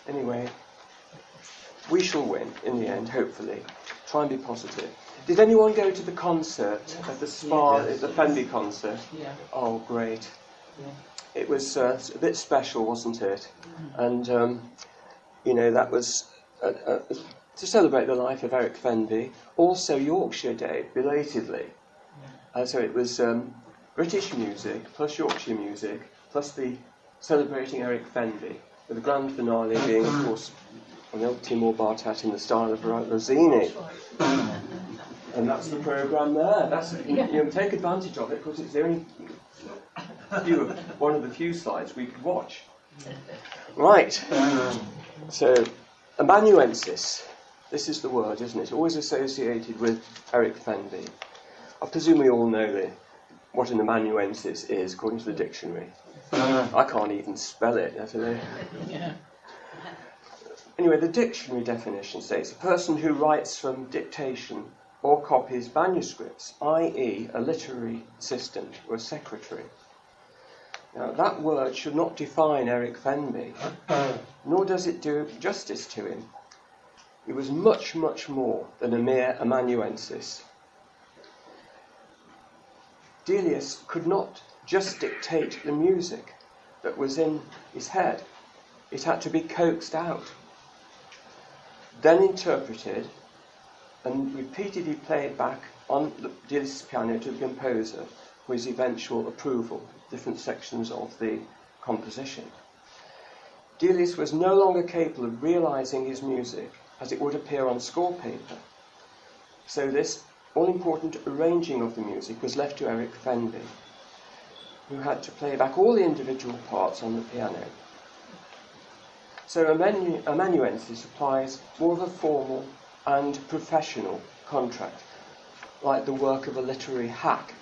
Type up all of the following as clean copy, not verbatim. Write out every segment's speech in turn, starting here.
Anyway, we shall win in the end, hopefully. Try and be positive. Did anyone go to the concert at the Spa, the Fenby concert? Yeah. Oh, great. Yeah. It was a bit special, wasn't it? And, you know, that was to celebrate the life of Eric Fenby. Also Yorkshire Day, belatedly. So it was British music, plus Yorkshire music, plus the celebrating Eric Fenby, with the grand finale being, of course, an old Timur Bartat in the style of Rossini. And that's the programme there. You know, take advantage of it, because it's the only one of the few slides we could watch. Right. So, amanuensis. This is the word, isn't it? Always associated with Eric Fenby. I presume we all know what an amanuensis is, according to the dictionary. I can't even spell it, let alone. Anyway, the dictionary definition states a person who writes from dictation or copies manuscripts, i.e. a literary assistant or a secretary. Now, that word should not define Eric Fenby, nor does it do justice to him. He was much, much more than a mere amanuensis. Delius could not just dictate the music that was in his head. It had to be coaxed out, then interpreted, and repeatedly played back on Delius' piano to the composer for his eventual approval of different sections of the composition. Delius was no longer capable of realising his music as it would appear on score paper. So this all-important arranging of the music was left to Eric Fenby, who had to play back all the individual parts on the piano. So amanuensis applies more of a formal and professional contract, like the work of a literary hack.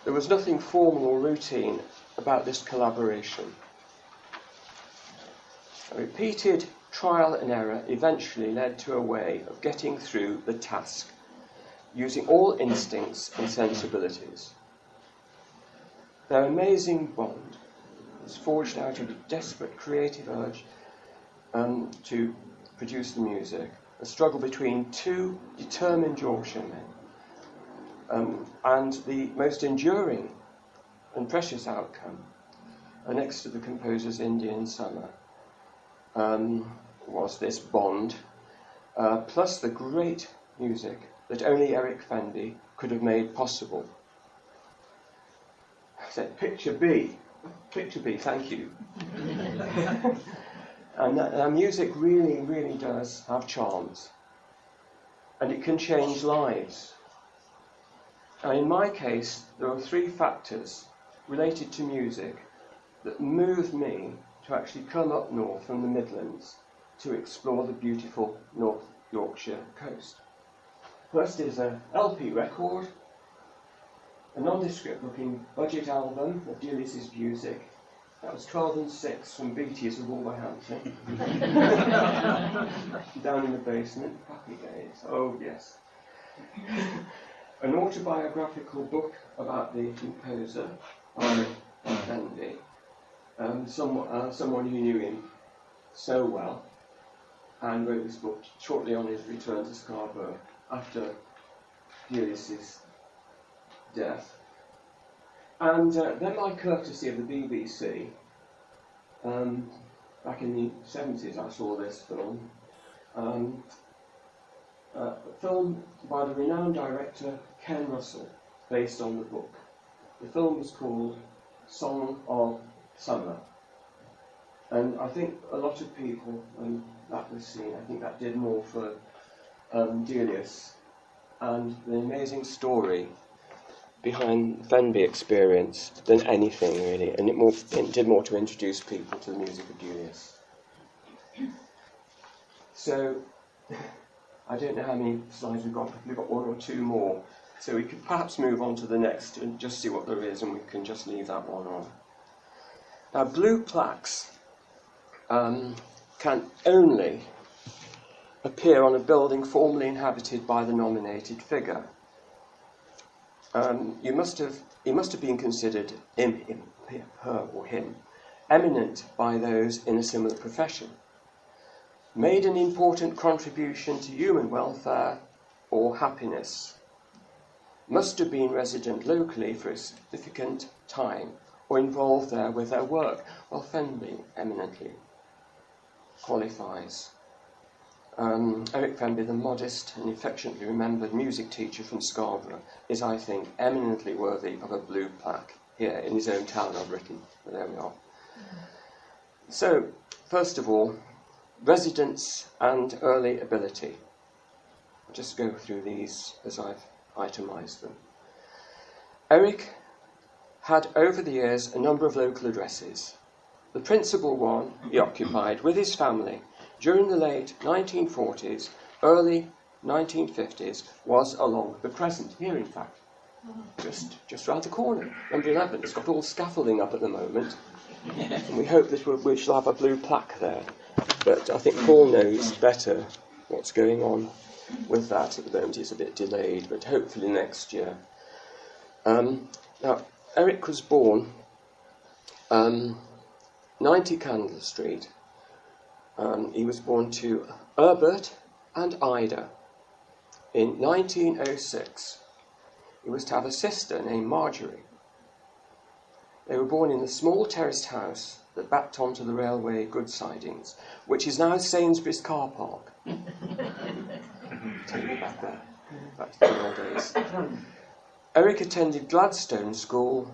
There was nothing formal or routine about this collaboration. A repeated trial and error eventually led to a way of getting through the task, using all instincts and sensibilities. Their amazing bond was forged out of a desperate creative urge to produce the music, a struggle between two determined Yorkshire men, and the most enduring and precious outcome, next to the composer's Indian Summer, was this bond, plus the great music that only Eric Fenby could have made possible. So, picture B, thank you. And music really, really does have charms, and it can change lives. And in my case, there are three factors related to music that moved me to actually come up north from the Midlands to explore the beautiful North Yorkshire coast. First is an LP record, a nondescript looking budget album of Delius' music. That was 12 and 6 from Beattie's of Wolverhampton. Down in the basement, happy days, oh yes. An autobiographical book about the composer, Eric Fenby, someone who knew him so well, and wrote this book shortly on his return to Scarborough after Delius' death. And then, by courtesy of the BBC, back in the 70s I saw this film, a film by the renowned director Ken Russell, based on the book. The film was called Song of Summer. And I think a lot of people, when that was seen, I think that did more for Delius and the amazing story behind Fenby experience than anything really, and it did more to introduce people to the music of Delius. So, I don't know how many slides we've got one or two more, so we could perhaps move on to the next and just see what there is, and we can just leave that one on. Now, blue plaques can only appear on a building formerly inhabited by the nominated figure. He must have been considered her or him eminent by those in a similar profession, made an important contribution to human welfare or happiness, must have been resident locally for a significant time or involved there with their work. Well, Fenby eminently qualifies. Eric Fenby, the modest and affectionately remembered music teacher from Scarborough, is, I think, eminently worthy of a blue plaque here in his own town of Britain. But there we are. So, first of all, residence and early ability. I'll just go through these as I've itemised them. Eric had over the years a number of local addresses. The principal one he occupied with his family during the late 1940s, early 1950s, was along the Crescent, here in fact, just round the corner, number 11. It's got all scaffolding up at the moment, and we hope that we shall have a blue plaque there. But I think Paul knows better what's going on with that. At the moment it's a bit delayed, but hopefully next year. Now, Eric was born 90 Candle Street. He was born to Herbert and Ida in 1906. He was to have a sister named Marjorie. They were born in a small terraced house that backed onto the railway goods sidings, which is now Sainsbury's car park. Take me back there, back to the old days. Eric attended Gladstone School,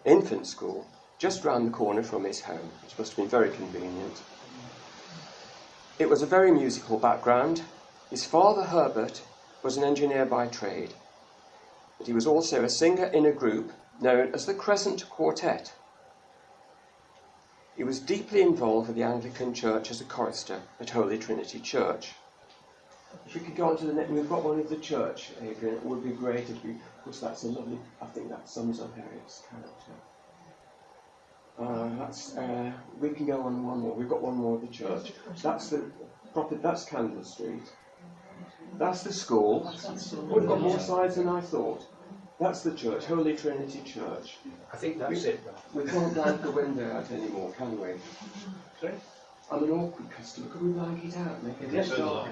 infant school, just round the corner from his home, which must have been very convenient. It was a very musical background. His father, Herbert, was an engineer by trade, but he was also a singer in a group known as the Crescent Quartet. He was deeply involved with the Anglican Church as a chorister at Holy Trinity Church. If we could go on to the next, we've got one of the church, Adrian. It would be great if we, of course that's a lovely, I think that sums up Eric's character. We can go on one more. We've got one more of the church. That's Candle Street. That's the school. We've got more sides than I thought. That's the church, Holy Trinity Church. I think that's it. We can't blank the window out anymore, can we? Sorry? I'm an awkward customer. Could we blank it out? Make it less dark.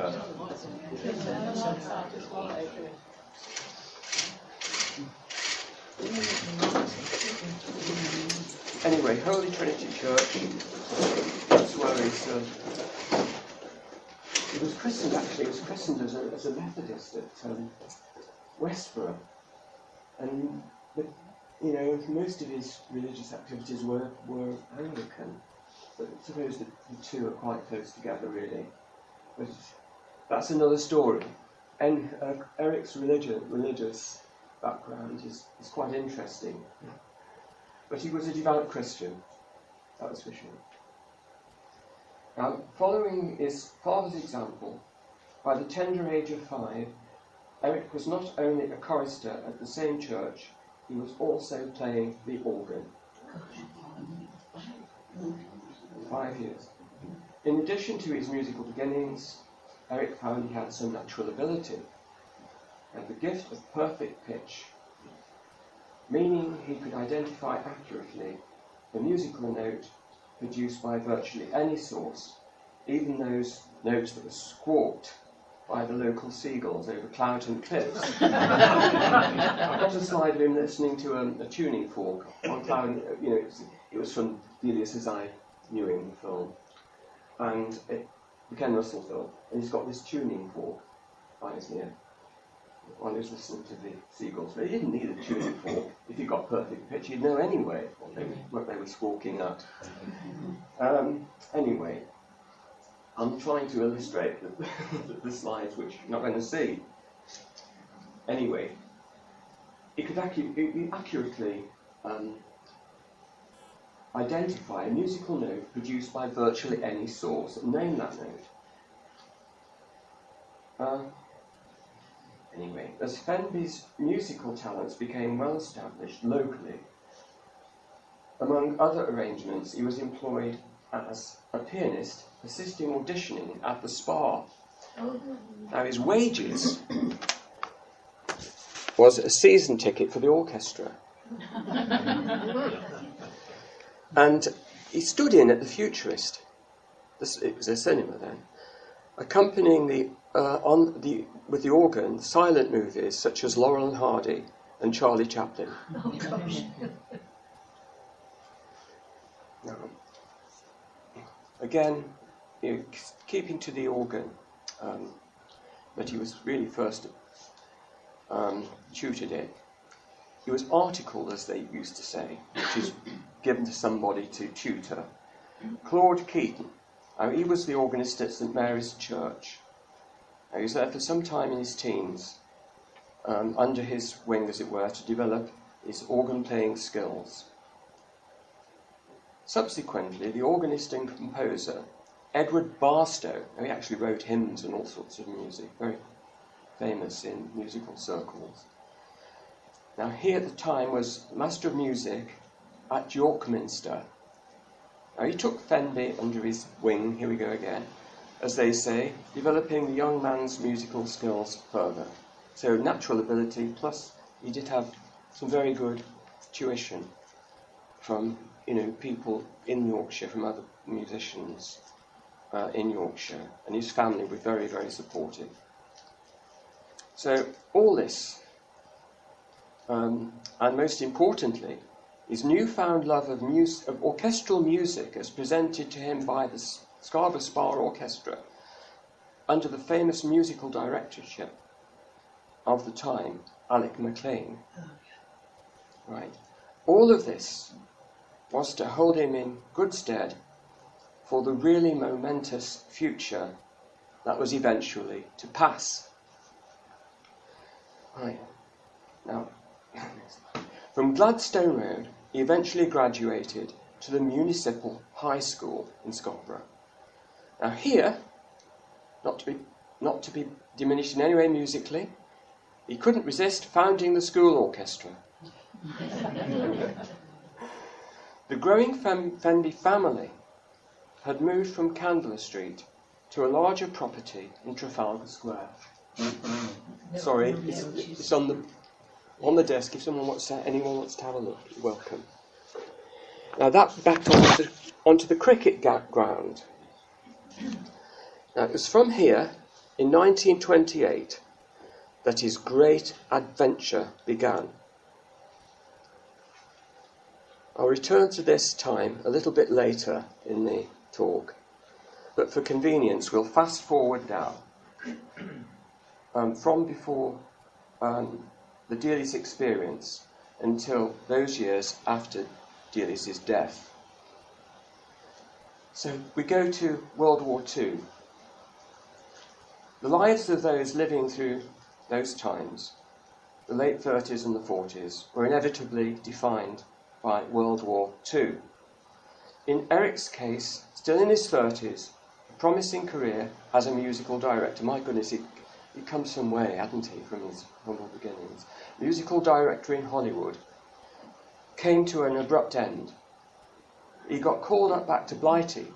Anyway, Holy Trinity Church. That's where it was christened. Actually, it was christened as a Methodist at Westborough, and most of his religious activities were Anglican. But I suppose the two are quite close together, really. But that's another story. And Eric's religious background is quite interesting. But he was a devout Christian, that was for sure. Now, following his father's example, by the tender age of 5, Eric was not only a chorister at the same church, he was also playing the organ. 5 years. In addition to his musical beginnings, Eric found he had some natural ability and the gift of perfect pitch, meaning he could identify accurately the musical note produced by virtually any source, even those notes that were squawked by the local seagulls over Cloughton Cliffs. I've got a slide of him listening to a tuning fork on Cloughton. It was from Delius I knew him, the film, and the Ken Russell film, and he's got this tuning fork by his ear while he was listening to the seagulls. But he didn't need a tuning fork. If he got perfect pitch, he'd know anyway what they were squawking at. Anyway, I'm trying to illustrate the slides, which you're not going to see. Anyway, he could accurately identify a musical note produced by virtually any source and name that note. Anyway, as Fenby's musical talents became well established locally, among other arrangements, he was employed as a pianist, assisting auditioning at the Spa. Now, his wages was a season ticket for the orchestra. And he stood in at the Futurist. It was a cinema then, accompanying with the organ silent movies such as Laurel and Hardy and Charlie Chaplin. Oh, gosh. Now, again, keeping to the organ that he was really first tutored in. He was articled, as they used to say, which is given to somebody to tutor. Claude Keaton. He was the organist at St Mary's Church. He was there for some time in his teens, under his wing, as it were, to develop his organ-playing skills. Subsequently, the organist and composer, Edward Barstow, he actually wrote hymns and all sorts of music, very famous in musical circles. Now, he at the time was Master of Music at York Minster. Now, he took Fenby under his wing, here we go again, as they say, developing the young man's musical skills further. So, natural ability, plus he did have some very good tuition from, people in Yorkshire, from other musicians in Yorkshire, and his family were very, very supportive. So, all this, and most importantly, his newfound love of orchestral music as presented to him by the Scarborough Spar Orchestra under the famous musical directorship of the time, Alec MacLean. Right. All of this was to hold him in good stead for the really momentous future that was eventually to pass. Right. Now, from Gladstone Road, he eventually graduated to the Municipal High School in Scarborough. Now here, not to be diminished in any way musically, he couldn't resist founding the school orchestra. The growing Fenby family had moved from Candler Street to a larger property in Trafalgar Square. Sorry, it's on the desk. If anyone wants to have a look, you're welcome. Now that backed onto the cricket ground. Now it was from here, in 1928, that his great adventure began. I'll return to this time a little bit later in the talk, but for convenience we'll fast forward now from before the Delius experience until those years after Delius's death. So we go to World War II. The lives of those living through those times, the late 30s and the 40s, were inevitably defined by World War II. In Eric's case, still in his 30s, a promising career as a musical director. My goodness, he'd come some way, hadn't he, from his humble beginnings. Musical director in Hollywood came to an abrupt end. He got called up back to Blighty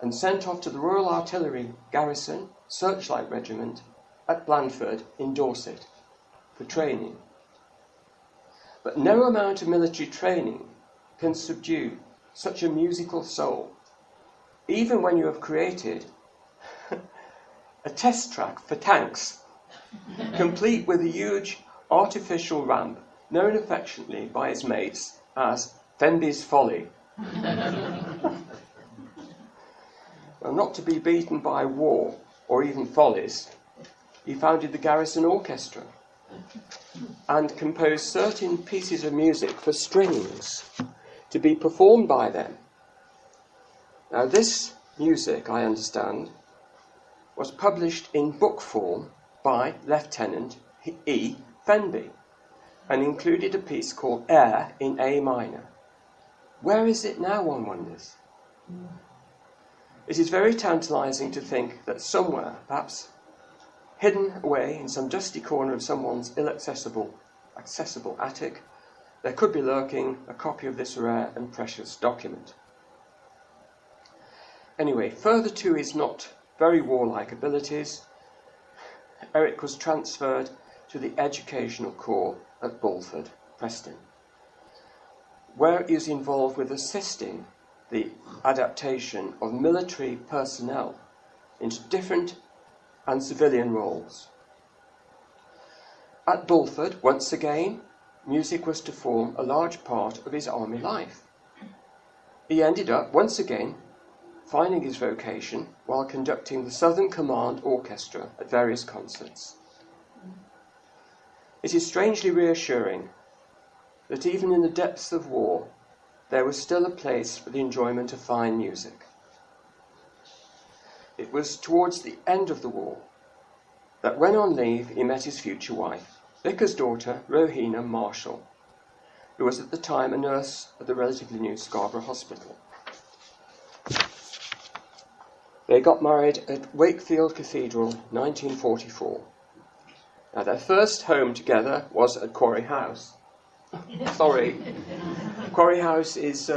and sent off to the Royal Artillery Garrison Searchlight Regiment at Blandford in Dorset for training. But no amount of military training can subdue such a musical soul, even when you have created a test track for tanks, complete with a huge artificial ramp known affectionately by his mates as Fenby's Folly. Well, not to be beaten by war or even follies, he founded the Garrison Orchestra and composed certain pieces of music for strings to be performed by them. Now this music, I understand, was published in book form by Lieutenant E. Fenby and included a piece called Air in A minor. Where is it now, one wonders? It is very tantalising to think that somewhere, perhaps hidden away in some dusty corner of someone's accessible attic, there could be lurking a copy of this rare and precious document. Anyway, further to his not very warlike abilities, Eric was transferred to the Educational Corps at Bulford, Preston, where he was involved with assisting the adaptation of military personnel into different and civilian roles. At Bulford, once again, music was to form a large part of his army life. He ended up, once again, finding his vocation while conducting the Southern Command Orchestra at various concerts. It is strangely reassuring that even in the depths of war, there was still a place for the enjoyment of fine music. It was towards the end of the war that when on leave he met his future wife, Vicar's daughter, Rohena Marshall, who was at the time a nurse at the relatively new Scarborough Hospital. They got married at Wakefield Cathedral, 1944. Now, their first home together was at Quarry House. Sorry, Quarry House is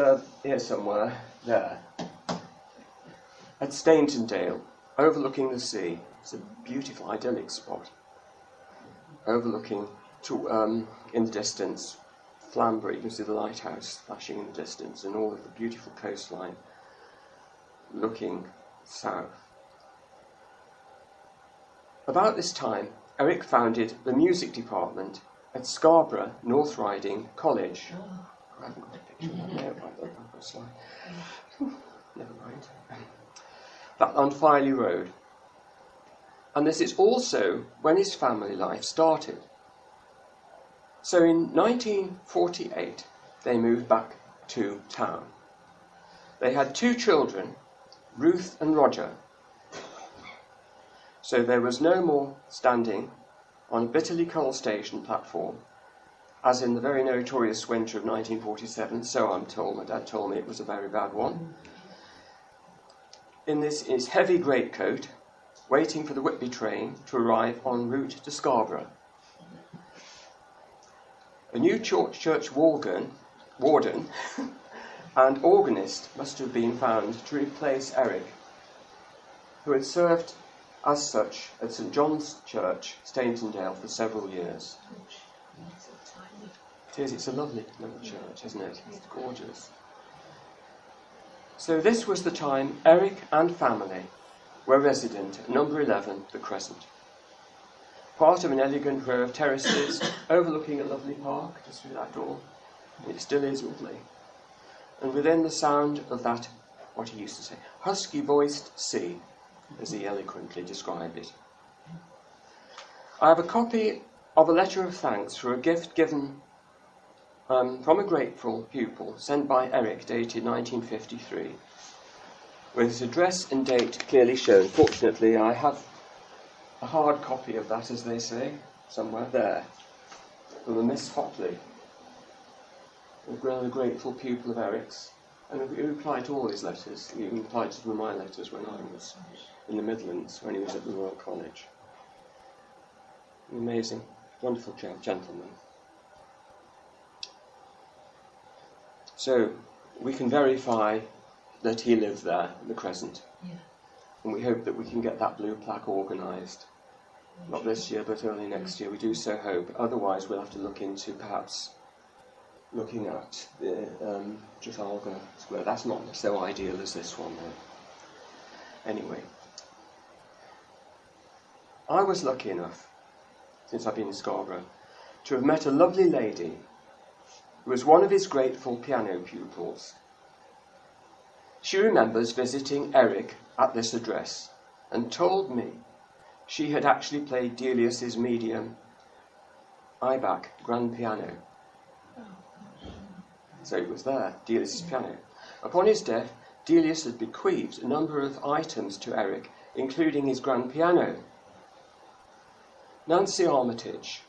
here somewhere, there. At Staintondale, overlooking the sea. It's a beautiful, idyllic spot. Overlooking to, in the distance, Flamborough, you can see the lighthouse flashing in the distance, and all of the beautiful coastline looking south. About this time, Eric founded the music department at Scarborough North Riding College. I haven't got a picture of that now, I've got a slide. Never mind. That on Filey Road. And this is also when his family life started. So in 1948, they moved back to town. They had 2 children, Ruth and Roger. So there was no more standing on Bitterly Coal Station platform, as in the very notorious winter of 1947, so I'm told, my dad told me it was a very bad one. In his heavy greatcoat, waiting for the Whitby train to arrive en route to Scarborough. A new church warden and organist must have been found to replace Eric, who had served as such at St John's Church, Staintondale, for several years. It is, it's a lovely little church, isn't it? It's gorgeous. So this was the time Eric and family were resident at number 11, the Crescent. Part of an elegant row of terraces overlooking a lovely park just through that door. It still is lovely. And within the sound of that, what he used to say, husky-voiced sea, as he eloquently described it. I have a copy of a letter of thanks for a gift given from a grateful pupil sent by Eric, dated 1953, with his address and date clearly shown. Fortunately, I have a hard copy of that, as they say, somewhere there, from a Miss Hopley, a rather grateful pupil of Eric's, and he replied to all his letters. He replied to some of my letters when I was in the Midlands, when he was at the Royal College. An amazing, wonderful gentleman. So, we can verify that he lived there at the Crescent. Yeah. And we hope that we can get that blue plaque organised. Not this year, but early next year. We do so hope. Otherwise, we'll have to look into perhaps looking at the Trafalgar Square. That's not so ideal as this one, though. Anyway. I was lucky enough, since I've been in Scarborough, to have met a lovely lady who was one of his grateful piano pupils. She remembers visiting Eric at this address and told me she had actually played Delius's medium Ibach grand piano. So it was there, Delius's piano. Upon his death, Delius had bequeathed a number of items to Eric, including his grand piano. Nancy Armitage,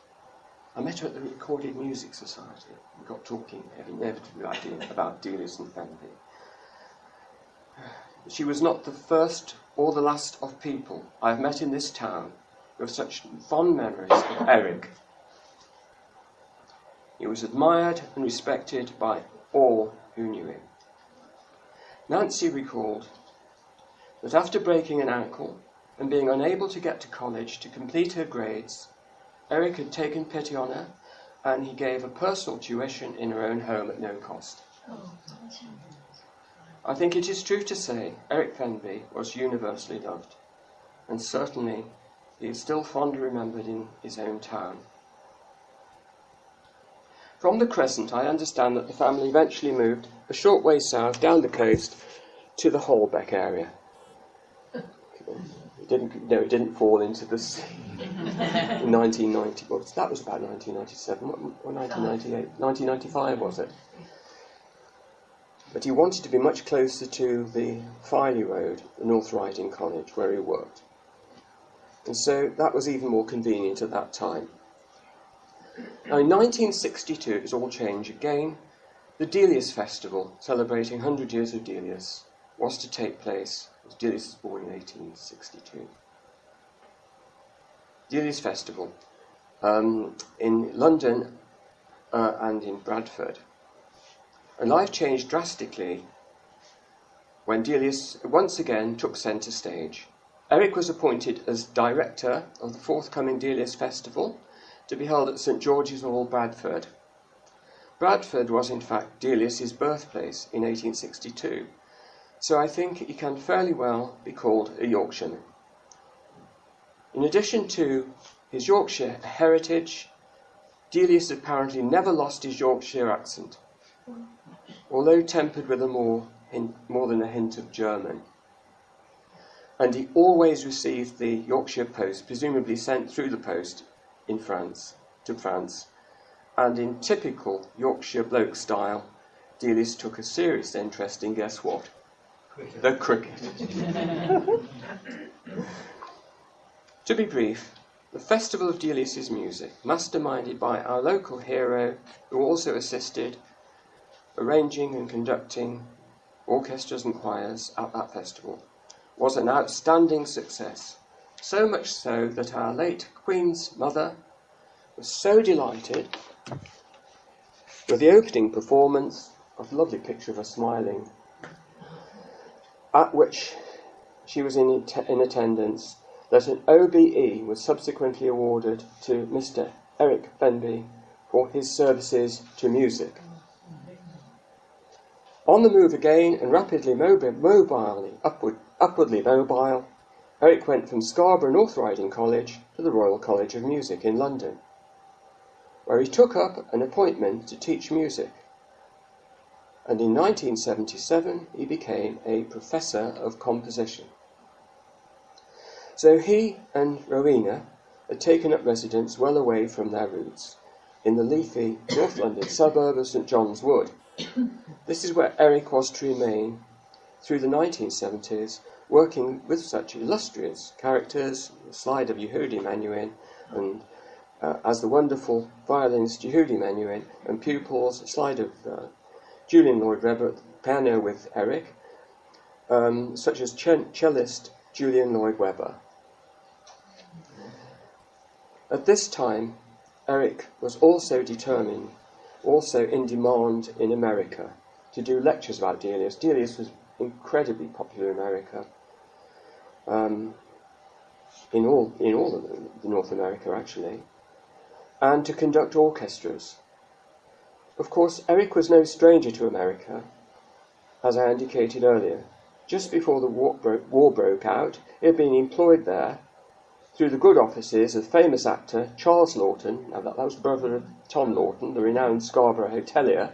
I met her at the Recorded Music Society. We got talking inevitably about Delius and Fenby. She was not the first or the last of people I have met in this town who have such fond memories of Eric. He was admired and respected by all who knew him. Nancy recalled that after breaking an ankle and being unable to get to college to complete her grades, Eric had taken pity on her, and he gave a personal tuition in her own home at no cost. I think it is true to say Eric Fenby was universally loved, and certainly he is still fondly remembered in his own town. From the Crescent, I understand that the family eventually moved a short way south down the coast to the Holbeck area. It didn't fall into the sea in 1990. Well, that was about 1997 or 1998. 1995 was it? But he wanted to be much closer to the Filey Road, the North Riding College, where he worked. And so that was even more convenient at that time. Now in 1962 it was all changed again. The Delius Festival, celebrating 100 years of Delius, was to take place. Delius was born in 1862. Delius Festival in London and in Bradford. And life changed drastically when Delius once again took centre stage. Eric was appointed as director of the forthcoming Delius Festival, to be held at St George's Hall, Bradford. Bradford was in fact Delius's birthplace in 1862, so I think he can fairly well be called a Yorkshireman. In addition to his Yorkshire heritage, Delius apparently never lost his Yorkshire accent, although tempered with more than a hint of German. And he always received the Yorkshire post, presumably sent through the post to France, and in typical Yorkshire bloke style, Delius took a serious interest in, guess what? Cricket. The cricket. To be brief, the Festival of Delius's music, masterminded by our local hero, who also assisted arranging and conducting orchestras and choirs at that festival, was an outstanding success. So much so that our late Queen's mother was so delighted with the opening performance, a lovely picture of her smiling, at which she was in attendance, that an OBE was subsequently awarded to Mr. Eric Fenby for his services to music. On the move again and rapidly upwardly mobile, Eric went from Scarborough North Riding College to the Royal College of Music in London, where he took up an appointment to teach music. And in 1977 he became a professor of composition. So he and Rowena had taken up residence well away from their roots, in the leafy North London suburb of St John's Wood. This is where Eric was to remain through the 1970s, working with such illustrious characters, the slide of Yehudi Menuhin, and as the wonderful violinist Yehudi Menuhin, and pupils, a slide of Julian Lloyd Webber at the piano with Eric, such as cellist Julian Lloyd Webber. At this time, Eric was also determined, also in demand in America, to do lectures about Delius. Delius was incredibly popular in America, in all of North America actually, and to conduct orchestras. Of course, Eric was no stranger to America, as I indicated earlier. Just before the war broke out, he had been employed there through the good offices of famous actor Charles Laughton. Now that was the brother of Tom Laughton, the renowned Scarborough hotelier,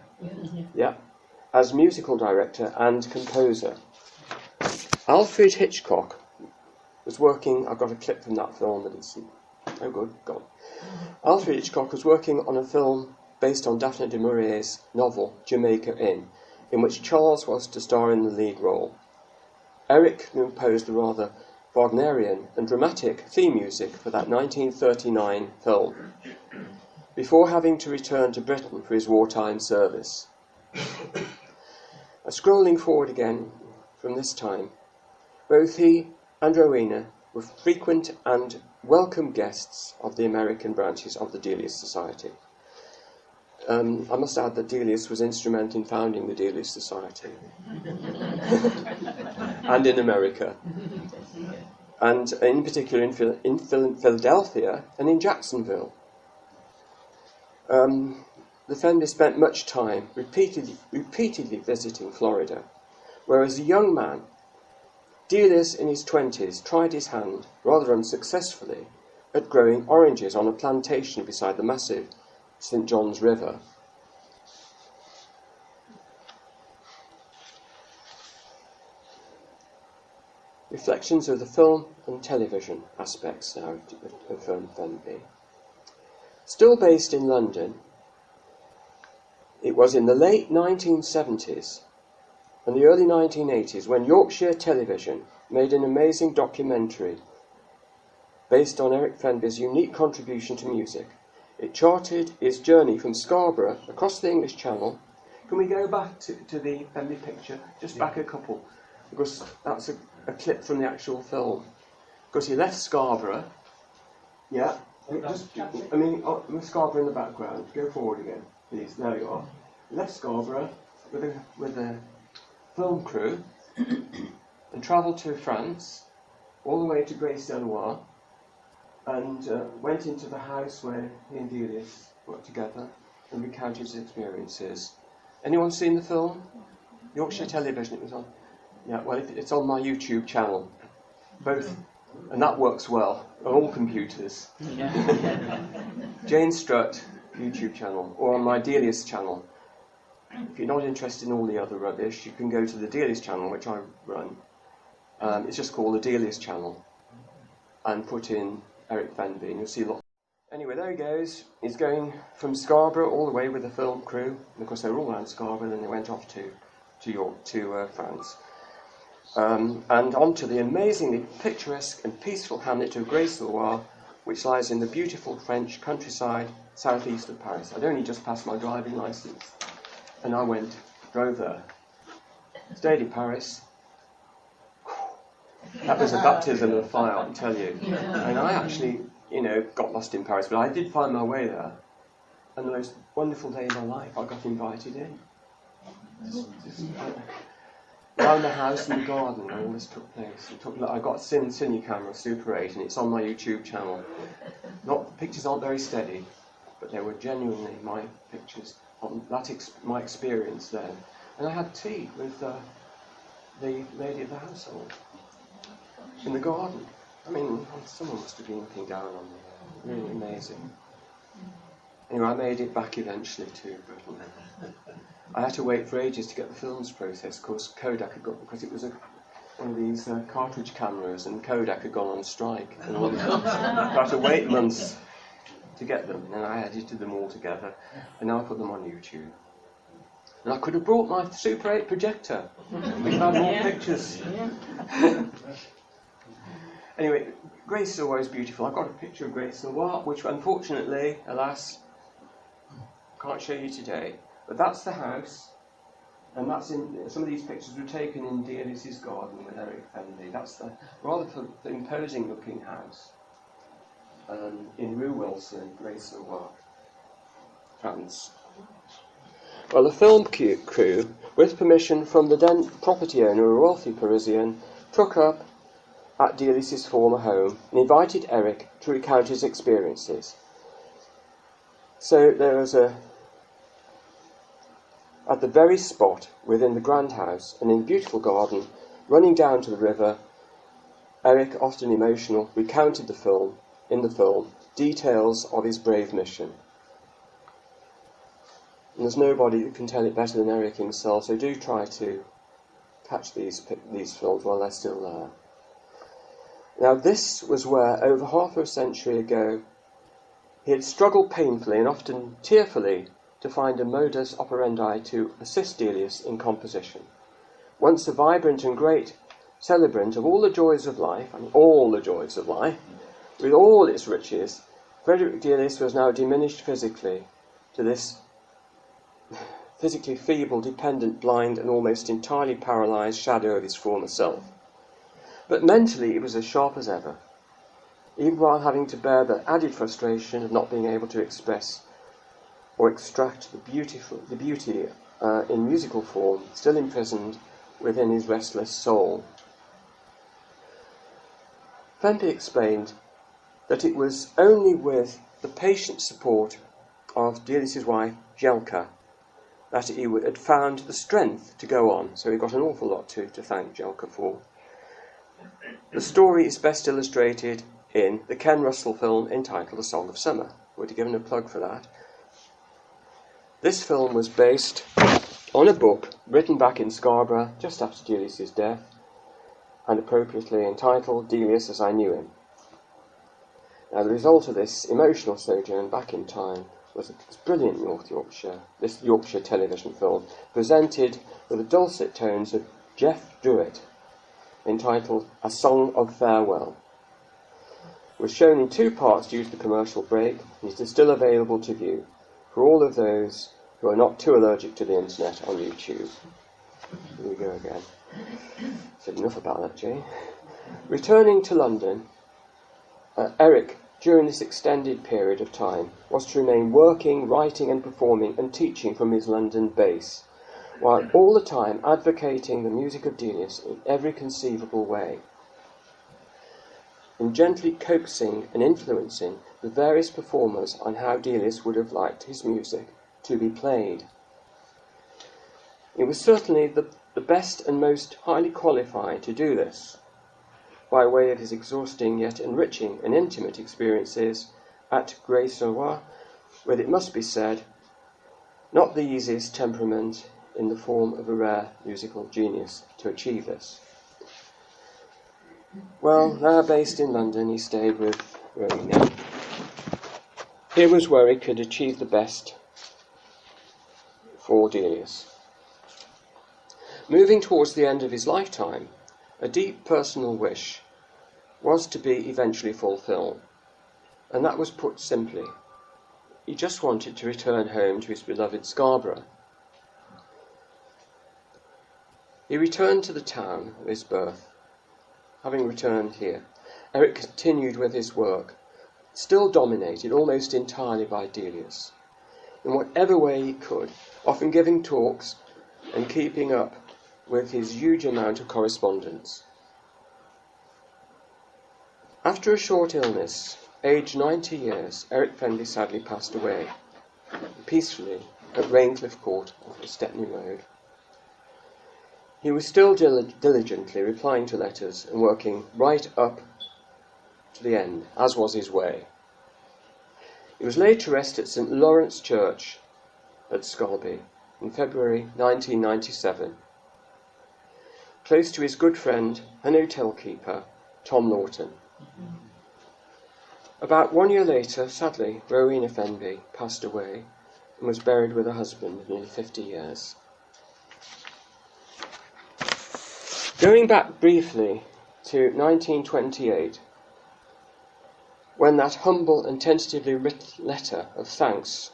as musical director and composer. Alfred Hitchcock was working, I've got a clip from that film, but it's oh good, gone. Alfred Hitchcock was working on a film based on Daphne du Maurier's novel Jamaica Inn, in which Charles was to star in the lead role. Eric composed the rather Wagnerian and dramatic theme music for that 1939 film, before having to return to Britain for his wartime service. Scrolling forward again from this time, both he and Rowena were frequent and welcome guests of the American branches of the Delius Society. I must add that Delius was instrumental in founding the Delius Society and in America, and in particular in Philadelphia and in Jacksonville. The Fenby spent much time repeatedly visiting Florida, where as a young man, Delius in his 20s tried his hand, rather unsuccessfully, at growing oranges on a plantation beside the massive St. John's River. Reflections of the film and television aspects now of Fenby. Still based in London, it was in the late 1970s and the early 1980s when Yorkshire Television made an amazing documentary based on Eric Fenby's unique contribution to music. It charted his journey from Scarborough across the English Channel. Can we go back to the Fenby picture? Just back a couple, because that's a clip from the actual film. Because he left Scarborough. Yeah. With Scarborough in the background. Go forward again, please. There you are. He left Scarborough with a film crew and travelled to France, all the way to Grace-Delois, and went into the house where he and Delius worked together and recounted his experiences. Anyone seen the film? Yorkshire Television, it was on. Yeah, well, it's on my YouTube channel, both, and that works well on all computers. Jane Strutt YouTube channel, or on my Delius channel. If you're not interested in all the other rubbish, you can go to the Delius channel, which I run. It's just called the Delius channel, and put in Eric Fenby, and you'll see lots. Anyway, there he goes. He's going from Scarborough all the way with the film crew, and of course they were all around Scarborough, and they went off to France. And on to the amazingly picturesque and peaceful hamlet of Grace-Delois, which lies in the beautiful French countryside southeast of Paris. I'd only just passed my driving licence, and I drove there. Stayed in Paris. That was a baptism of fire, I can tell you. And I actually, got lost in Paris, but I did find my way there. And the most wonderful day of my life, I got invited in. Around the house and the garden where all this took place. I got a cine camera, Super 8, and it's on my YouTube channel. The pictures aren't very steady, but they were genuinely my pictures, my experience then. And I had tea with the lady of the household in the garden. I mean, someone must have been looking down on me. Really amazing. Anyway, I made it back eventually to Britain. I had to wait for ages to get the films processed. Of course, Kodak had got, because it was one of these cartridge cameras, and Kodak had gone on strike. And I had to wait months to get them, and I edited them all together, and now I put them on YouTube. And I could have brought my Super 8 projector. We could have more pictures. Anyway, Grace-Delois is beautiful. I've got a picture of Grace-Delois, which unfortunately, alas, can't show you today. But that's the house, and that's some of these pictures were taken in Delius's garden with Eric Fenby. That's the rather imposing looking house in Rue Wilson, Grace-Delois, France. Well, the film crew, with permission from the then property owner, a wealthy Parisian, took up at Delius's former home and invited Eric to recount his experiences. So there was at the very spot within the grand house and in the beautiful garden, running down to the river, Eric, often emotional, recounted in the film, details of his brave mission. And there's nobody that can tell it better than Eric himself, so do try to catch these films while they're still there. Now this was where, over half a century ago, he had struggled painfully and often tearfully to find a modus operandi to assist Delius in composition. Once a vibrant and great celebrant of all the joys of life, with all its riches, Frederick Delius was now diminished physically to this physically feeble, dependent, blind, and almost entirely paralysed shadow of his former self. But mentally he was as sharp as ever, even while having to bear the added frustration of not being able to express or extract the beauty in musical form still imprisoned within his restless soul. Fenby explained that it was only with the patient support of Delius's wife, Jelka, that he had found the strength to go on, so he got an awful lot to thank Jelka for. The story is best illustrated in the Ken Russell film entitled The Song of Summer. Would have given a plug for that. This film was based on a book written back in Scarborough just after Delius's death, and appropriately entitled Delius as I Knew Him. Now, the result of this emotional sojourn back in time was this brilliant this Yorkshire television film, presented with the dulcet tones of Jeff Druitt, entitled A Song of Farewell. It was shown in 2 parts due to the commercial break, and it is still available to view for all of those who are not too allergic to the internet on YouTube. Here we go again. Said enough about that, Jay. Returning to London, Eric, during this extended period of time, was to remain working, writing and performing and teaching from his London base, while all the time advocating the music of Delius in every conceivable way, in gently coaxing and influencing the various performers on how Delius would have liked his music to be played. It was certainly the best and most highly qualified to do this, by way of his exhausting yet enriching and intimate experiences at Grey-sur-Loire, with, it must be said, not the easiest temperament in the form of a rare musical genius to achieve this. Well, now based in London, he stayed with Rowena. Here was where he could achieve the best for Delius. Moving towards the end of his lifetime, a deep personal wish was to be eventually fulfilled, and that was put simply. He just wanted to return home to his beloved Scarborough. He returned to the town of his birth. Having returned here, Eric continued with his work, still dominated almost entirely by Delius, in whatever way he could, often giving talks and keeping up with his huge amount of correspondence. After a short illness, aged 90 years, Eric Fenby sadly passed away, peacefully at Raincliffe Court off the Stepney Road. He was still diligently replying to letters and working right up to the end, as was his way. He was laid to rest at St Lawrence Church at Scalby in February 1997, close to his good friend and hotel keeper, Tom Norton. About 1 year later, sadly, Rowena Fenby passed away and was buried with her husband of nearly 50 years. Going back briefly to 1928, when that humble and tentatively written letter of thanks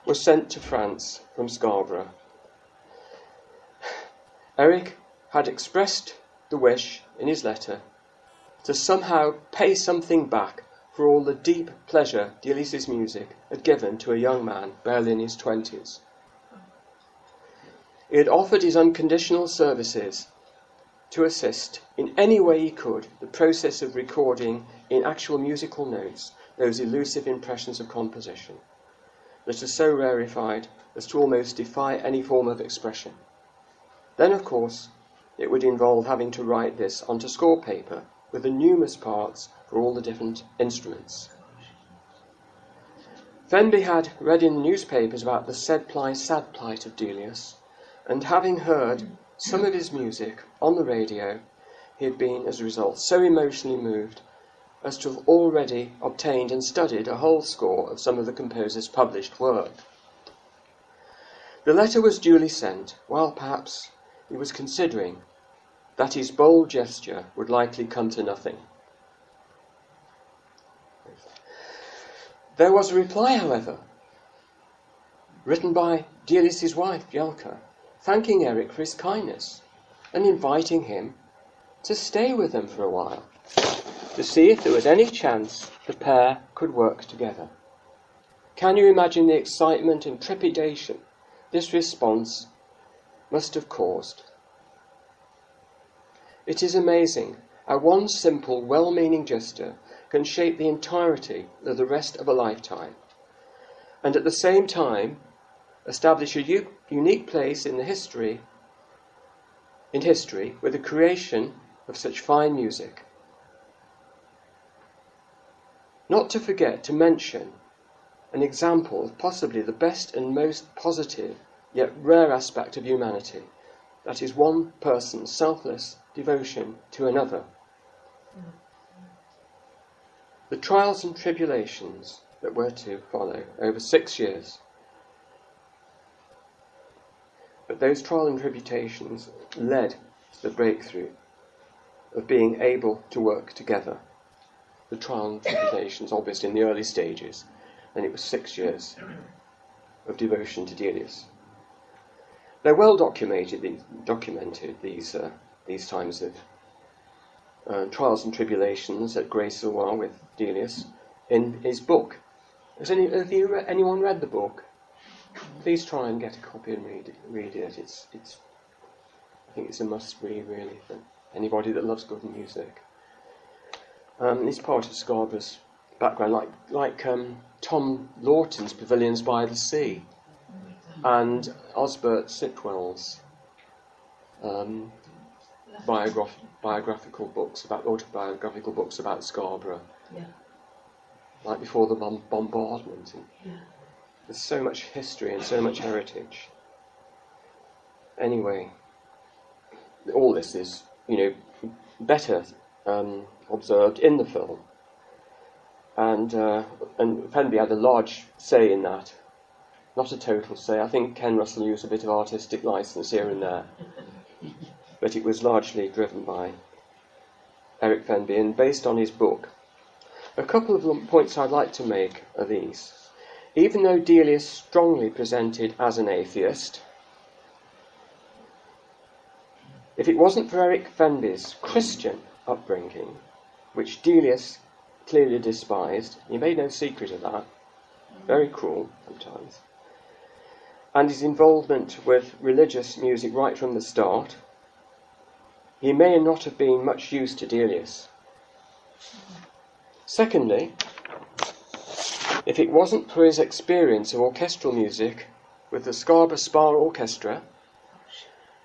was sent to France from Scarborough, Eric had expressed the wish in his letter to somehow pay something back for all the deep pleasure Delius's music had given to a young man barely in his 20s. He had offered his unconditional services to assist in any way he could the process of recording in actual musical notes those elusive impressions of composition that are so rarefied as to almost defy any form of expression. Then, of course, it would involve having to write this onto score paper with the numerous parts for all the different instruments. Fenby had read in the newspapers about the sad plight of Delius, and having heard some of his music on the radio, he had been, as a result, so emotionally moved as to have already obtained and studied a whole score of some of the composer's published work. The letter was duly sent, while perhaps he was considering that his bold gesture would likely come to nothing. There was a reply, however, written by Delius's wife, Jelka, thanking Eric for his kindness and inviting him to stay with them for a while, to see if there was any chance the pair could work together. Can you imagine the excitement and trepidation this response must have caused? It is amazing how one simple, well-meaning gesture can shape the entirety of the rest of a lifetime, and at the same time establish a unique place in history with the creation of such fine music. Not to forget to mention an example of possibly the best and most positive yet rare aspect of humanity, that is one person's selfless devotion to another. The trials and tribulations that were to follow over 6 years, but those trials and tribulations led to the breakthrough of being able to work together. The trials and tribulations, obviously, in the early stages, and it was 6 years of devotion to Delius. They're well documented these times of trials and tribulations at Sitwell with Delius in his book. Has anyone read the book? Please try and get a copy and read it. I think it's a must-read, really, for anybody that loves good music. It's part of Scarborough's background, like Tom Lawton's Pavilions by the Sea and Osbert Sitwell's autobiographical books about Scarborough, like Before the Bombardment. There's so much history and so much heritage. Anyway, all this is, better observed in the film, and Fenby had a large say in that. Not a total say. I think Ken Russell used a bit of artistic license here and there, but it was largely driven by Eric Fenby and based on his book. A couple of points I'd like to make are these. Even though Delius strongly presented as an atheist, if it wasn't for Eric Fenby's Christian upbringing, which Delius clearly despised, he made no secret of that, very cruel sometimes, and his involvement with religious music right from the start, he may not have been much use to Delius. Secondly, if it wasn't for his experience of orchestral music with the Scarborough Spa Orchestra,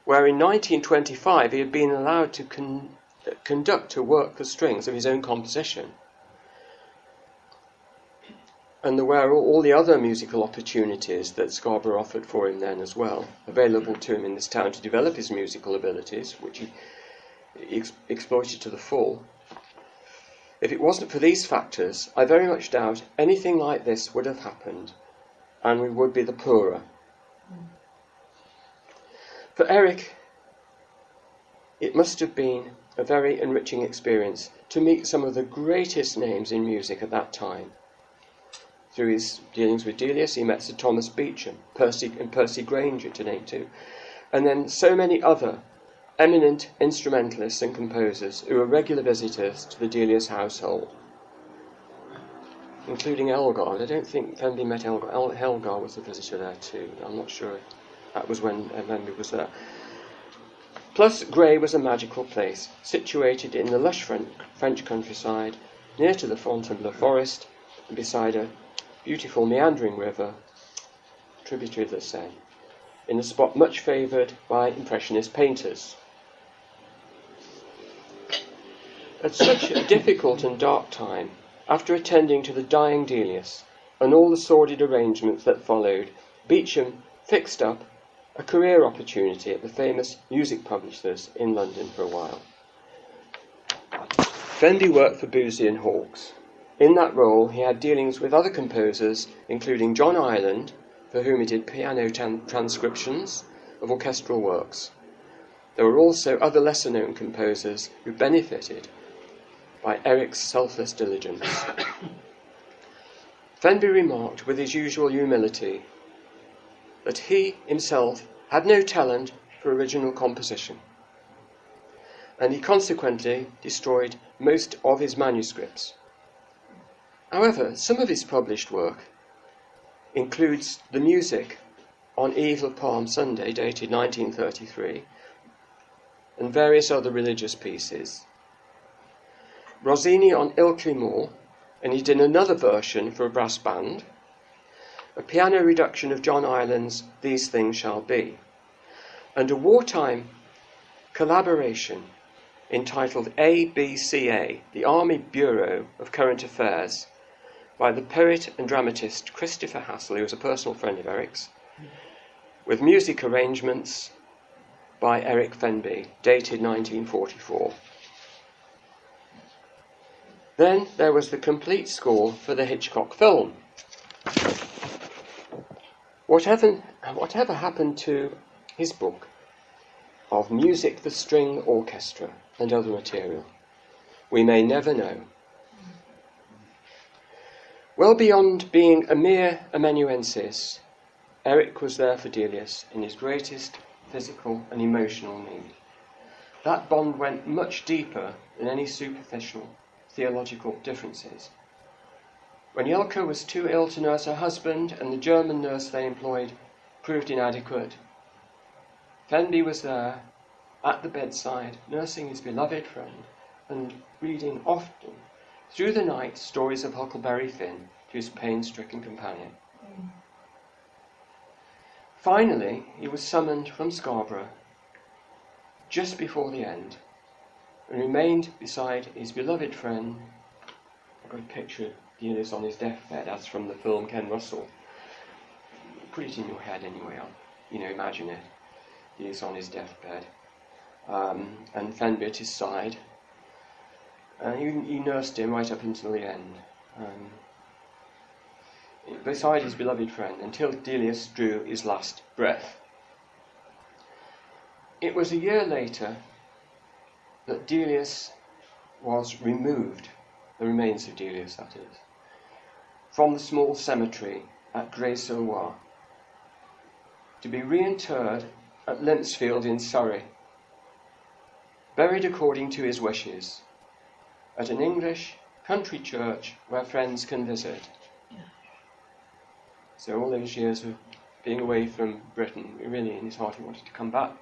where in 1925 he had been allowed to conduct a work for strings of his own composition, and there were all the other musical opportunities that Scarborough offered for him then as well, available to him in this town to develop his musical abilities, which he exploited to the full. If it wasn't for these factors, I very much doubt anything like this would have happened, and we would be the poorer. For Eric, it must have been a very enriching experience to meet some of the greatest names in music at that time. Through his dealings with Delius, he met Sir Thomas Beecham, Percy Grainger, to name two, and then so many other eminent instrumentalists and composers who were regular visitors to the Delius household, including Elgar. I don't think Fenby met Elgar. Elgar was a visitor there too. I'm not sure that was when Fenby was there. Plus, Gray was a magical place, situated in the lush French countryside, near to the Fontainebleau forest, and beside a beautiful meandering river, tributary of the Seine, in a spot much favoured by Impressionist painters. At such a difficult and dark time, after attending to the dying Delius and all the sordid arrangements that followed, Beecham fixed up a career opportunity at the famous music publishers in London for a while. Fenby worked for Boosey and Hawkes. In that role, he had dealings with other composers, including John Ireland, for whom he did piano transcriptions of orchestral works. There were also other lesser-known composers who benefited by Eric's selfless diligence. Fenby remarked with his usual humility that he himself had no talent for original composition, and he consequently destroyed most of his manuscripts. However, some of his published work includes the music on Eve of Palm Sunday, dated 1933, and various other religious pieces. Rossini on Il Climor, and he did another version for a brass band, a piano reduction of John Ireland's These Things Shall Be, and a wartime collaboration entitled ABCA, the Army Bureau of Current Affairs, by the poet and dramatist Christopher Hassel, who was a personal friend of Eric's, with music arrangements by Eric Fenby, dated 1944. Then there was the complete score for the Hitchcock film. Whatever happened to his book of Music for String Orchestra and other material? We may never know. Well beyond being a mere amanuensis, Eric was there for Delius in his greatest physical and emotional need. That bond went much deeper than any superficial theological differences. When Jelka was too ill to nurse her husband and the German nurse they employed proved inadequate, Fenby was there at the bedside, nursing his beloved friend and reading often through the night stories of Huckleberry Finn to his pain-stricken companion. Finally, he was summoned from Scarborough just before the end and remained beside his beloved friend. I've got a picture of Delius on his deathbed, as from the film Ken Russell. Put it in your head anyway, imagine it. Delius on his deathbed, and Fenby at his side. And he nursed him right up until the end, beside his beloved friend, until Delius drew his last breath. It was a year later that Delius was removed, the remains of Delius, that is, from the small cemetery at Grey-sur-Loire, to be reinterred at Limpsfield in Surrey, buried according to his wishes, at an English country church where friends can visit. So all those years of being away from Britain, really in his heart he wanted to come back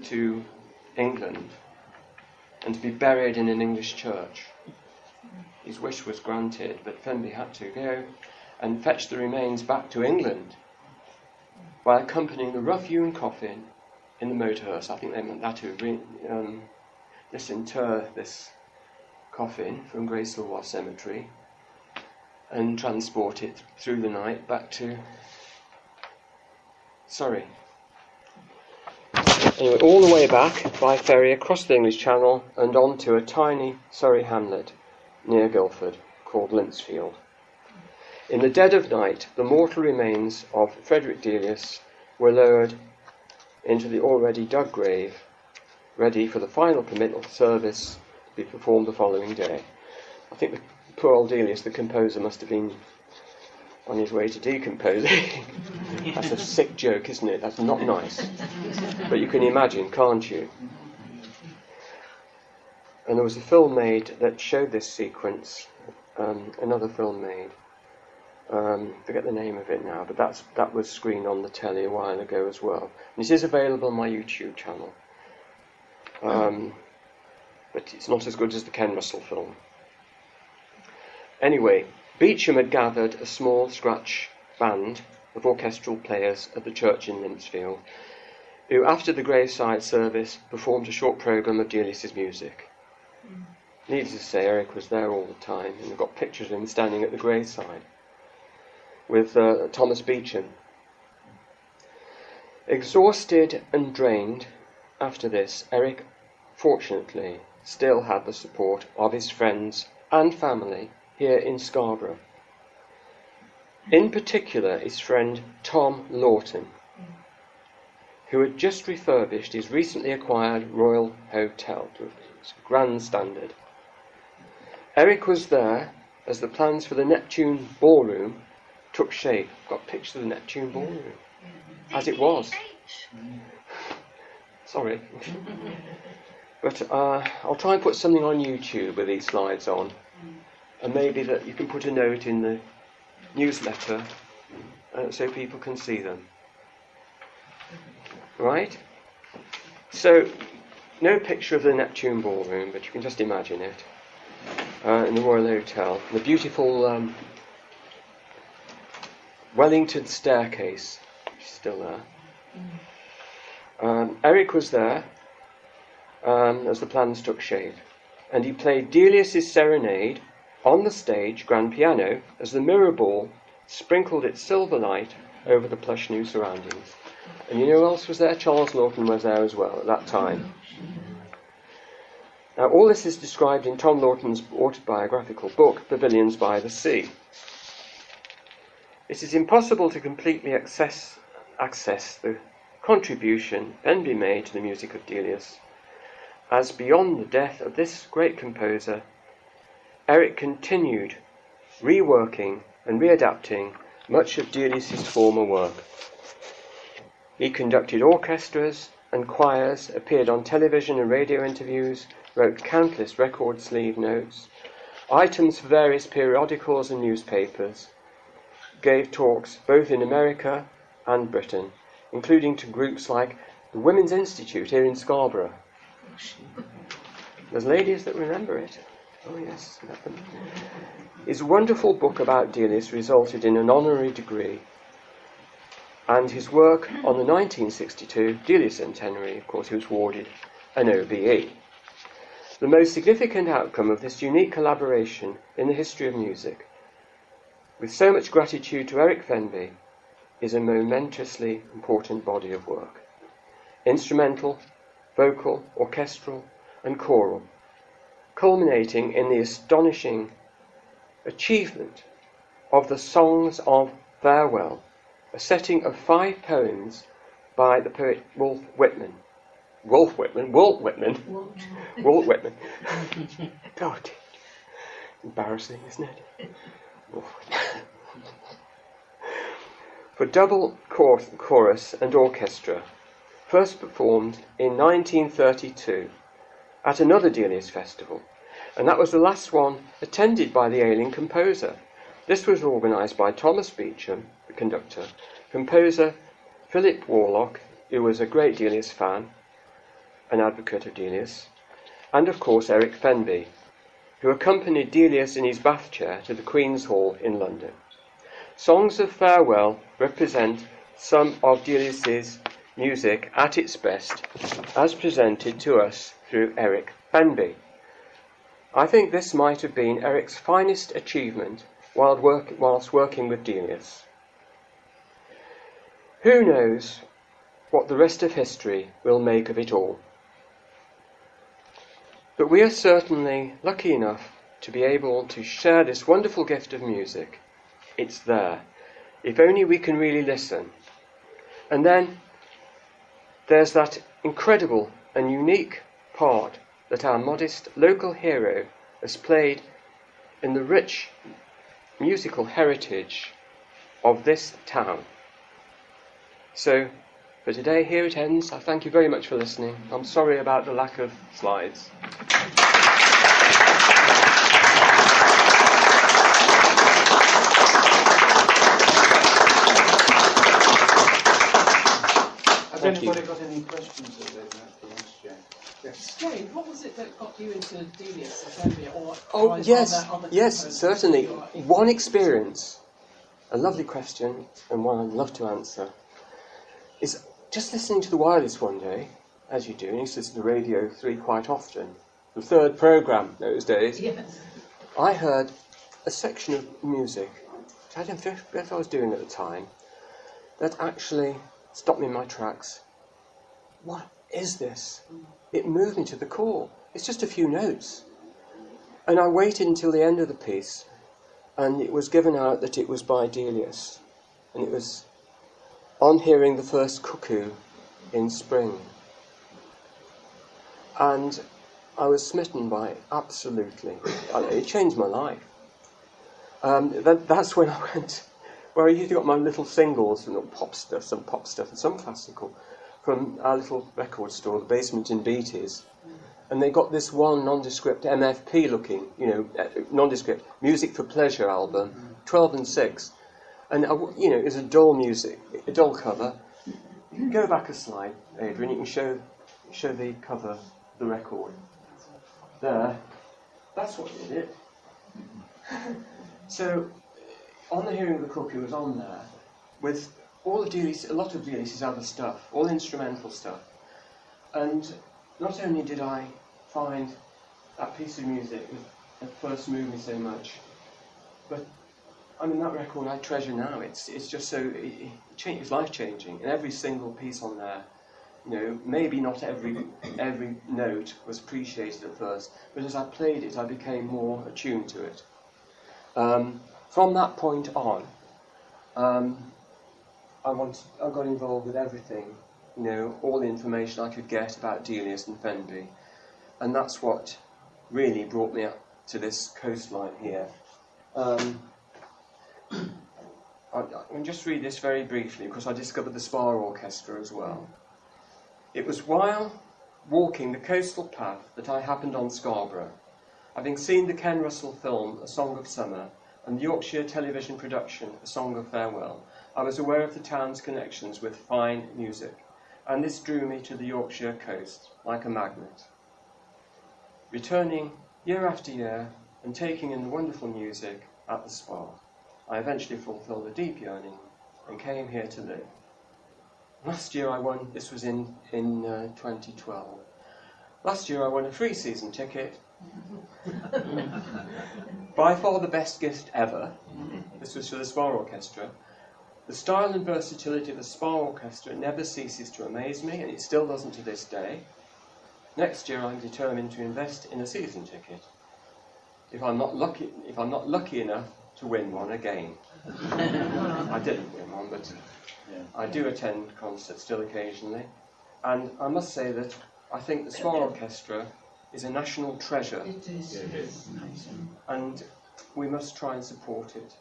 to England and to be buried in an English church. His wish was granted, but Fenby had to go and fetch the remains back to England by accompanying the rough-hewn coffin in the motor hearse. I think they meant that to disinter this coffin from Grey-sur-Loire Cemetery and transport it through the night back to Surrey. Anyway, all the way back by ferry across the English Channel and on to a tiny Surrey hamlet near Guildford called Limpsfield. In the dead of night, the mortal remains of Frederick Delius were lowered into the already dug grave, ready for the final committal service to be performed the following day. I think the poor old Delius, the composer, must have been on his way to decomposing. That's a sick joke, isn't it? That's not nice. But you can imagine, can't you? And there was a film made that showed this sequence, another film made. Forget the name of it now, but that was screened on the telly a while ago as well. And it is available on my YouTube channel. But it's not as good as the Ken Russell film. Anyway, Beecham had gathered a small scratch band of orchestral players at the church in Limpsfield, who, after the graveside service, performed a short programme of Delius's music. Needless to say, Eric was there all the time, and we've got pictures of him standing at the graveside with Thomas Beecham. Exhausted and drained after this, Eric, fortunately, still had the support of his friends and family here in Scarborough. In particular, his friend Tom Lawton, who had just refurbished his recently acquired Royal Hotel to a grand standard. Eric was there as the plans for the Neptune Ballroom took shape. Got pictures of the Neptune Ballroom as it was. Sorry. But I'll try and put something on YouTube with these slides on. And maybe that you can put a note in the newsletter so people can see them. Right? So, no picture of the Neptune Ballroom, but you can just imagine it. In the Royal Hotel. The beautiful Wellington Staircase, which is still there. Eric was there as the plans took shape, and he played Delius's Serenade on the stage grand piano as the mirror ball sprinkled its silver light over the plush new surroundings. And you know who else was there? Charles Norton was there as well at that time. Now, all this is described in Tom Lawton's autobiographical book, Pavilions by the Sea. It is impossible to completely access the contribution Fenby made to the music of Delius, as beyond the death of this great composer, Eric continued reworking and readapting much of Delius's former work. He conducted orchestras and choirs, appeared on television and radio interviews, wrote countless record sleeve notes, items for various periodicals and newspapers, gave talks both in America and Britain, including to groups like the Women's Institute here in Scarborough. There's ladies that remember it. Oh yes. His wonderful book about Delius resulted in an honorary degree, and his work on the 1962 Delius Centenary, of course, he was awarded an OBE. The most significant outcome of this unique collaboration in the history of music, with so much gratitude to Eric Fenby, is a momentously important body of work. Instrumental, vocal, orchestral, and choral, culminating in the astonishing achievement of the Songs of Farewell, a setting of 5 poems by the poet Walt Whitman. Walt Whitman. God, embarrassing, isn't it? For double chorus and orchestra, first performed in 1932 at another Delius Festival, and that was the last one attended by the ailing composer. This was organised by Thomas Beecham, the conductor, composer Philip Warlock, who was a great Delius fan, an advocate of Delius, and of course Eric Fenby, who accompanied Delius in his bath chair to the Queen's Hall in London. Songs of Farewell represent some of Delius's music at its best, as presented to us through Eric Fenby. I think this might have been Eric's finest achievement whilst working with Delius. Who knows what the rest of history will make of it all? But we are certainly lucky enough to be able to share this wonderful gift of music. It's there, if only we can really listen. And then there's that incredible and unique part that our modest local hero has played in the rich musical heritage of this town. So, for today, here it ends. I thank you very much for listening. I'm sorry about the lack of slides. Has anybody got any questions that they'd like to ask Jane? Yes. Jane, what was it that got you into Delius Assembly? Yes, certainly. One experience, a lovely question, and one I'd love to answer, is just listening to the wireless one day, as you do, and I used to listen to Radio 3 quite often, the third programme those days. Yes. I heard a section of music, which I don't know if I was doing at the time, that actually stopped me in my tracks. What is this? It moved me to the core. It's just a few notes. And I waited until the end of the piece, and it was given out that it was by Delius, and it was on hearing the first cuckoo in spring. And I was smitten by it, absolutely. It changed my life. That's when I went, where I usually got my little singles, and pop stuff, and some classical, from our little record store, the Basement in Beatties. And they got this one nondescript MFP looking, nondescript Music for Pleasure album, 12 and 6. And, it was a dull cover. Go back a slide, Adrian, you can show the cover of the record. There. That's what did it. So, on the hearing of the cuckoo was on there, with all the Delius, a lot of Delius' other stuff, all instrumental stuff. And not only did I find that piece of music that first moved me so much, but I mean, that record I treasure now. It's just so, it's life-changing. And every single piece on there, you know, maybe not every note was appreciated at first, but as I played it, I became more attuned to it. From that point on, I got involved with everything, you know, all the information I could get about Delius and Fenby, and that's what really brought me up to this coastline here. I'll just read this very briefly because I discovered the Spa Orchestra as well. It was while walking the coastal path that I happened on Scarborough. Having seen the Ken Russell film, A Song of Summer, and the Yorkshire television production, A Song of Farewell, I was aware of the town's connections with fine music, and this drew me to the Yorkshire coast like a magnet. Returning year after year and taking in the wonderful music at the Spa, I eventually fulfilled a deep yearning and came here to live. Last year I won, this was in 2012, last year I won a free season ticket, by far the best gift ever. This was for the Spa Orchestra. The style and versatility of the Spa Orchestra never ceases to amaze me, and it still doesn't to this day. Next year I'm determined to invest in a season ticket, if I'm not lucky enough to win one again. I didn't win one, but I do attend concerts still occasionally, and I must say that I think the Spa Orchestra is a national treasure. It is. Yeah, it is. And we must try and support it,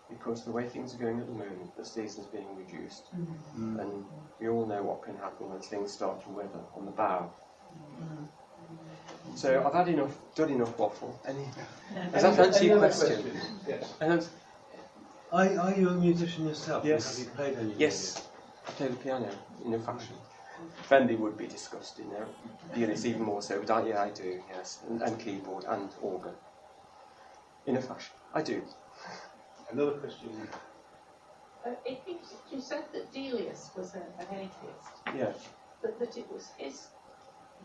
because the way things are going at the moment, the season's being reduced, and we all know what can happen when things start to wither on the bough. So I've done enough waffle. Does that answer your question? Yes. Are you a musician yourself? Yes. Have you played any? Yes, I play the piano in a fashion. Fenby would be disgusted now. Delius even more so, but I do, yes, and keyboard and organ. In a fashion, I do. Another question. You said that Delius was an atheist, Yes. but that it was his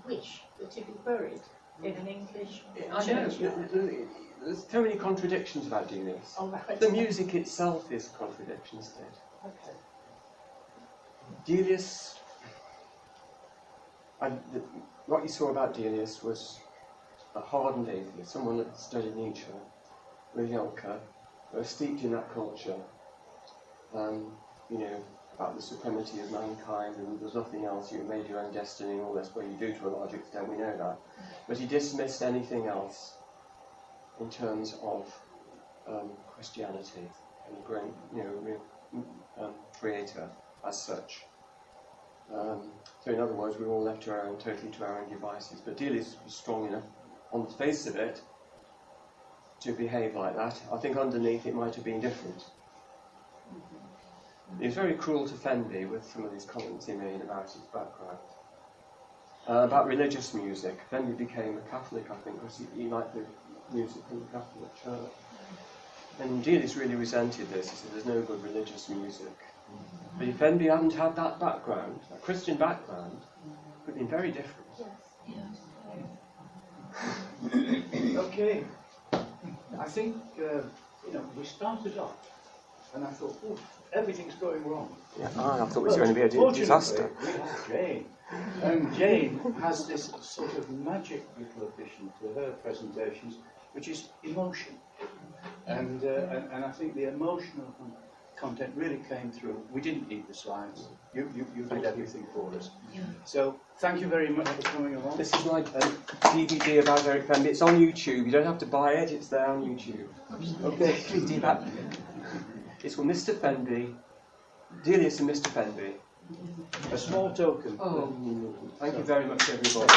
wish that he be buried in an English I know. church. There's so many contradictions about Delius. Oh, right. The music itself is a contradiction, isn't it? Okay. Delius, what you saw about Delius was a hardened atheist, someone that studied Nietzsche, Rilke, who was steeped in that culture, you know, about the supremacy of mankind, and there's nothing else, you made your own destiny and all this, well, you do to a large extent, we know that. But he dismissed anything else in terms of Christianity and the great, you know, creator as such. So in other words, we're all left to our own, totally to our own devices. But Delius was strong enough, on the face of it, to behave like that. I think underneath it might have been different. He was very cruel to Fenby with some of these comments he made about his background. About religious music. Fenby became a Catholic, I think, because he liked the music from the Catholic Church. And Delius really resented this. He said, there's no good religious music. But if Fenby hadn't had that background, that Christian background, it would have been very different. Okay. I think, we started off, and I thought, oh, everything's going wrong. Yeah, I thought it was going to be a disaster. We have Jane. And Jane has this sort of magic little addition to her presentations, which is emotion. And I think the emotional content really came through. We didn't need the slides. You did everything for us. So thank you very much for coming along. This is my DVD about Eric Fenby. It's on YouTube. You don't have to buy it. It's there on YouTube. Okay. It's called Mr. Fenby, Delius and Mr. Fenby. A small token. Oh, thank you very much, everybody.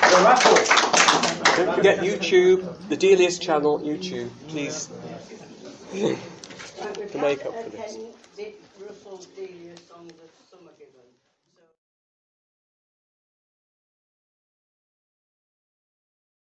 The raffle. Don't forget YouTube, the Delius channel, YouTube, please. To make up for this. Russell Delius on the